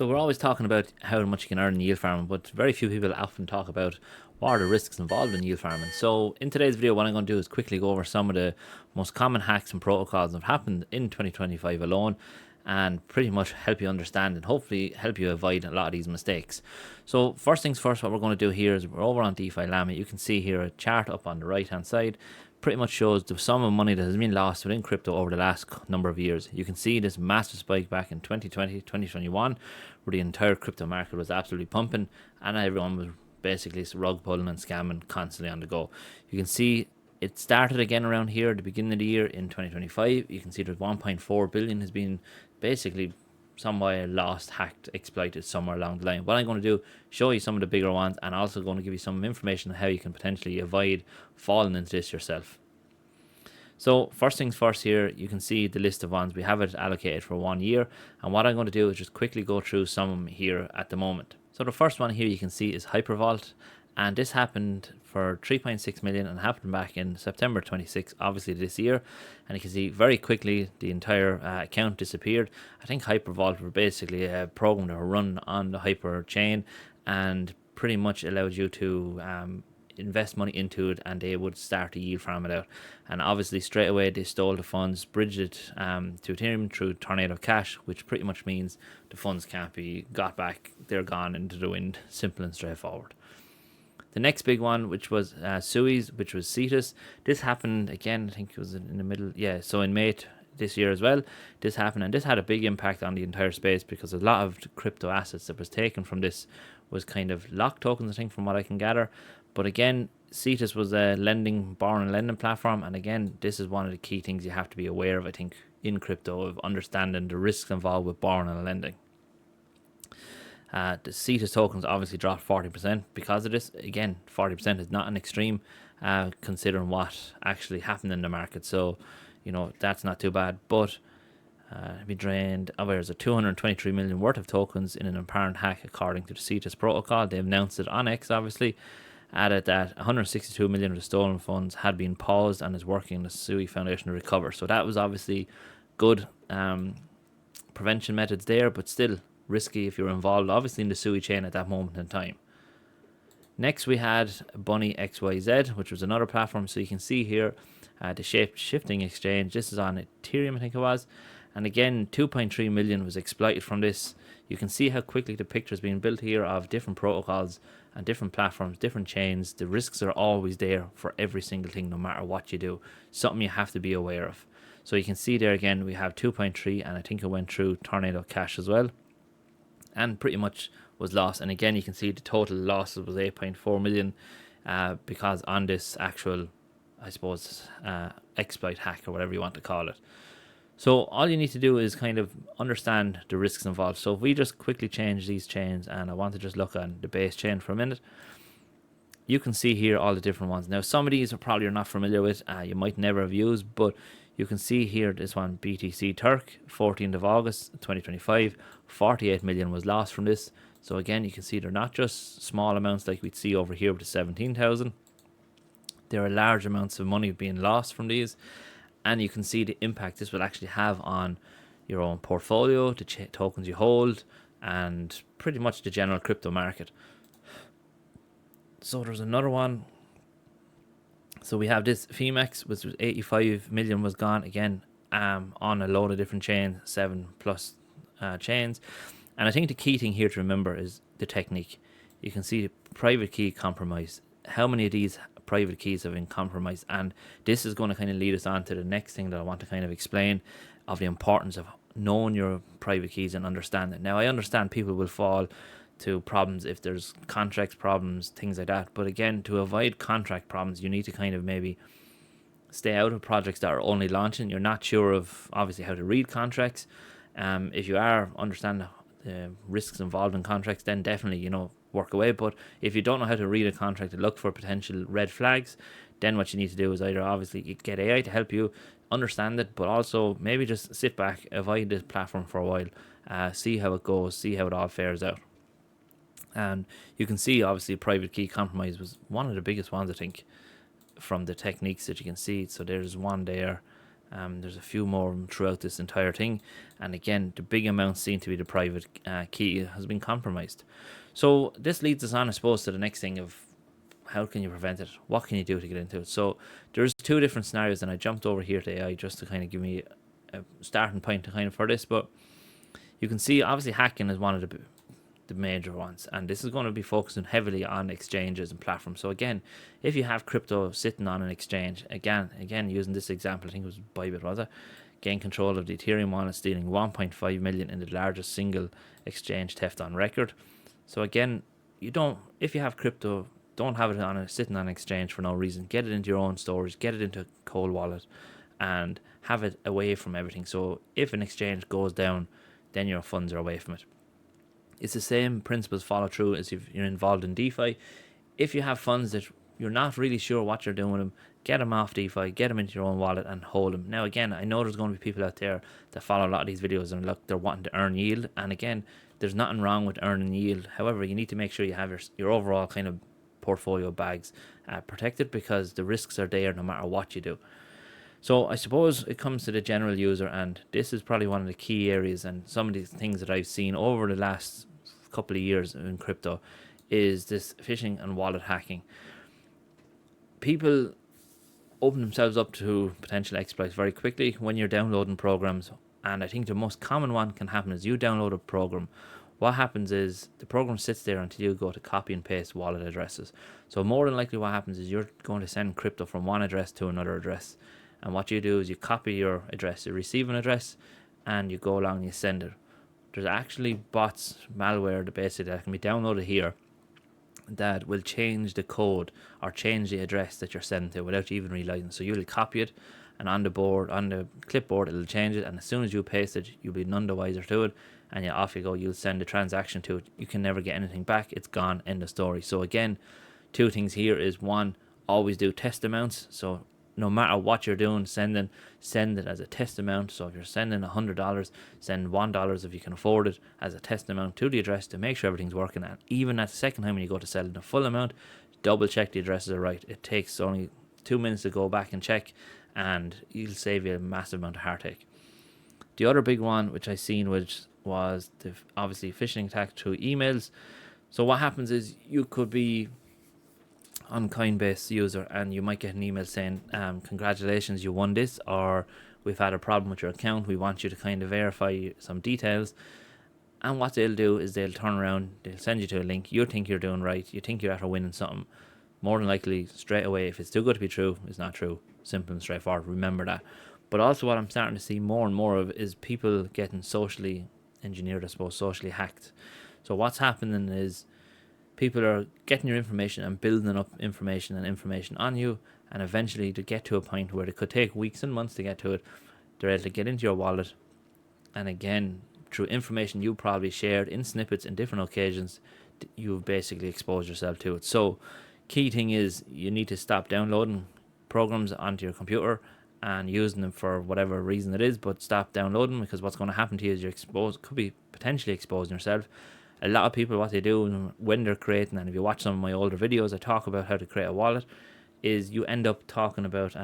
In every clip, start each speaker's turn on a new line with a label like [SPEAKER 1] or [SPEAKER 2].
[SPEAKER 1] So we're always talking about how much you can earn in yield farming, but very few people often talk about what are the risks involved in yield farming. So in today's video, what I'm going to do is quickly go over some of the most common hacks and protocols that have happened in 2025 alone, and pretty much help you understand and hopefully help you avoid a lot of these mistakes. So first things first, what we're going to do here is we're over on DeFi Llama. You can see here a chart up on the right hand side pretty much shows the sum of money that has been lost within crypto over the last number of years. You can see this massive spike back in 2020, 2021, where the entire crypto market was absolutely pumping and everyone was basically rug pulling and scamming constantly on the go. You can see it started again around here at the beginning of the year in 2025. You can see that 1.4 billion has been basically somewhere lost, hacked, exploited somewhere along the line. What I'm going to do, show you some of the bigger ones, and also going to give you some information on how you can potentially avoid falling into this yourself. So first things first, here you can see the list of ones. We have it allocated for 1 year, and what I'm going to do is just quickly go through some of them here at the moment. So the first one here you can see is Hypervault, and this happened for 3.6 million and happened back in September 26, obviously this year. And you can see very quickly the entire account disappeared. I think Hypervault were basically a program that were run on the Hyper chain and pretty much allowed you to invest money into it, and they would start to yield farm it out. And obviously straight away they stole the funds, bridged it to Ethereum through Tornado Cash, which pretty much means the funds can't be got back. They're gone into the wind, simple and straightforward. The next big one, which was Sui's, which was Cetus. This happened again, I think it was in the middle, yeah, so in May this year as well. This happened, and this had a big impact on the entire space because a lot of the crypto assets that was taken from this was kind of lock tokens, I think, from what I can gather. But again, Cetus was a borrowing and lending platform, and again, this is one of the key things you have to be aware of, I think, in crypto, of understanding the risks involved with borrowing and lending. The Cetus tokens obviously dropped 40% because of this. Again, 40% is not an extreme considering what actually happened in the market. So, that's not too bad. But we drained, there's a 223 million worth of tokens in an apparent hack according to the Cetus protocol. They've announced it on X, obviously. Added that 162 million of the stolen funds had been paused and is working in the Sui Foundation to recover. So that was obviously good prevention methods there, but still risky if you're involved obviously in the Sui chain at that moment in time. Next we had Bunny XYZ, which was another platform. So you can see here the shape shifting exchange. This is on Ethereum, I think it was, and again 2.3 million was exploited from this. You can see how quickly the picture is being built here of different protocols and different platforms, different chains. The risks are always there for every single thing, no matter what you do. Something you have to be aware of. So you can see there again we have 2.3, and I think it went through Tornado Cash as well, and pretty much was lost. And again, you can see the total losses was 8.4 million because on this actual, I suppose, exploit hack or whatever you want to call it. So all you need to do is kind of understand the risks involved. So if we just quickly change these chains, and I want to just look on the base chain for a minute, you can see here all the different ones. Now some of these are probably you're not familiar with, you might never have used, but you can see here this one, BTC Turk, 14th of August 2025, 48 million was lost from this. So again, you can see they're not just small amounts like we'd see over here with the 17,000. There are large amounts of money being lost from these, and you can see the impact this will actually have on your own portfolio, the tokens you hold, and pretty much the general crypto market. So there's another one. So we have this Femex, which was 85 million was gone again on a load of different chains, 7+ chains. And I think the key thing here to remember is the technique. You can see the private key compromise. How many of these private keys have been compromised? And this is going to kind of lead us on to the next thing that I want to kind of explain, of the importance of knowing your private keys and understand it. Now, I understand people will fall to problems if there's contract problems, things like that. But again, to avoid contract problems, you need to kind of maybe stay out of projects that are only launching. You're not sure of obviously how to read contracts. If you are understand the risks involved in contracts, then definitely work away. But if you don't know how to read a contract and look for potential red flags, then what you need to do is either obviously get AI to help you understand it, but also maybe just sit back, avoid this platform for a while, see how it goes, see how it all fares out. And you can see obviously private key compromise was one of the biggest ones, I think, from the techniques that you can see. So there's one there, There's a few more of them throughout this entire thing. And again, the big amounts seem to be the private key has been compromised. So this leads us on, I suppose, to the next thing of how can you prevent it? What can you do to get into it? So there's two different scenarios, and I jumped over here to AI just to kind of give me a starting point to kind of for this. But you can see, obviously, hacking is one of the major ones, and this is going to be focusing heavily on exchanges and platforms. So again, if you have crypto sitting on an exchange, again using this example, I think it was Bybit, was it? Gain control of the Ethereum wallet, stealing 1.5 million in the largest single exchange theft on record. So again, if you have crypto, don't have it sitting on an exchange for no reason. Get it into your own storage, get it into a cold wallet, and have it away from everything. So if an exchange goes down, then your funds are away from it. It's the same principles follow through as if you're involved in DeFi. If you have funds that you're not really sure what you're doing with them, get them off DeFi, get them into your own wallet and hold them. Now again, I know there's going to be people out there that follow a lot of these videos and look, they're wanting to earn yield. And again, there's nothing wrong with earning yield. However, you need to make sure you have your overall kind of portfolio bags protected, because the risks are there no matter what you do. So I suppose it comes to the general user, and this is probably one of the key areas, and some of these things that I've seen over the last couple of years in crypto is this phishing and wallet hacking. People open themselves up to potential exploits very quickly when you're downloading programs, and I think the most common one can happen is you download a program. What happens is the program sits there until you go to copy and paste wallet addresses. So more than likely what happens is you're going to send crypto from one address to another address, and what you do is you copy your address, your receiving address, and you go along and you send it. There's actually bots, malware that can be downloaded here that will change the code or change the address that you're sending to without you even realizing. So you'll copy it, and on the clipboard, it'll change it, and as soon as you paste it, you'll be none the wiser to it, and off you go. You'll send a transaction to it. You can never get anything back. It's gone. End of story. So again, two things here is, one, always do test amounts. So no matter what you're doing, send it as a test amount. So if you're sending $100, send $1 if you can afford it as a test amount to the address to make sure everything's working. And even at the second time when you go to sell it the full amount, double check the addresses are right. It takes only 2 minutes to go back and check, and it'll save you a massive amount of heartache. The other big one which I seen was the obviously phishing attack through emails. So what happens is you could be on Coinbase user and you might get an email saying, congratulations, you won this, or we've had a problem with your account, we want you to kind of verify some details. And what they'll do is they'll turn around, they'll send you to a link, you think you're doing right, you think you're after winning something. More than likely, straight away, if it's too good to be true, it's not true. Simple and straightforward, remember that. But also what I'm starting to see more and more of is people getting socially engineered, I suppose, socially hacked. So what's happening is people are getting your information and building up information on you, and eventually to get to a point where it could take weeks and months to get to it, they're able to get into your wallet, and again, through information you probably shared in snippets in different occasions, you've basically exposed yourself to it. So key thing is you need to stop downloading programs onto your computer and using them for whatever reason it is, but stop downloading, because what's going to happen to you is could be potentially exposing yourself. A lot of people, what they do when they're creating, and if you watch some of my older videos, I talk about how to create a wallet, is you end up talking about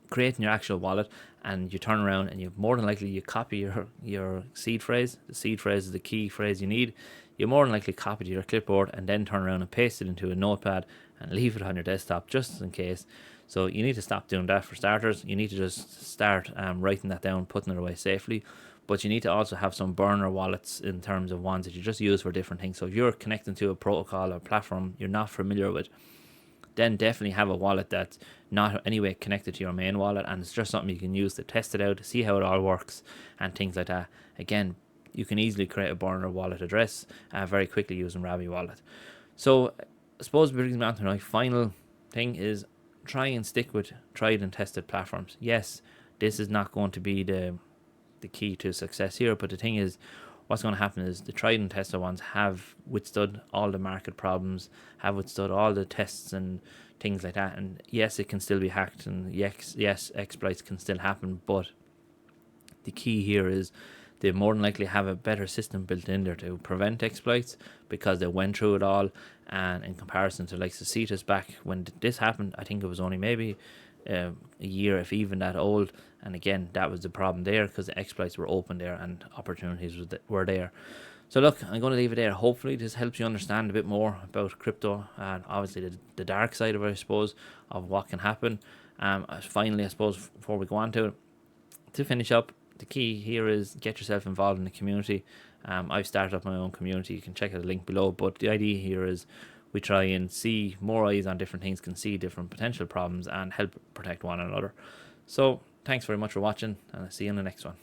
[SPEAKER 1] creating your actual wallet, and you turn around and you more than likely you copy your seed phrase. The seed phrase is the key phrase you need. You more than likely copy to your clipboard and then turn around and paste it into a notepad and leave it on your desktop just in case. So you need to stop doing that for starters. You need to just start writing that down, putting it away safely. But you need to also have some burner wallets in terms of ones that you just use for different things. So if you're connecting to a protocol or platform you're not familiar with, then definitely have a wallet that's not anyway connected to your main wallet, and it's just something you can use to test it out, to see how it all works and things like that. Again, you can easily create a burner wallet address very quickly using Ravi Wallet. So I suppose brings me on to my final thing is try and stick with tried and tested platforms. Yes, this is not going to be the key to success here, but the thing is, what's going to happen is the tried and tested ones have withstood all the market problems, have withstood all the tests and things like that. And yes, it can still be hacked, and yes, exploits can still happen, but the key here is they more than likely have a better system built in there to prevent exploits, because they went through it all. And in comparison to like Cetus back when this happened, I think it was only maybe a year, if even that old. And again, that was the problem there, because the exploits were open there and opportunities were there. So look, I'm going to leave it there. Hopefully this helps you understand a bit more about crypto and obviously the dark side of it, I suppose, of what can happen. Finally, I suppose, before we go on to finish up, the key here is get yourself involved in the community. I've started up my own community. You can check out the link below. But the idea here is we try and see more eyes on different things, can see different potential problems, and help protect one another. So thanks very much for watching, and I'll see you in the next one.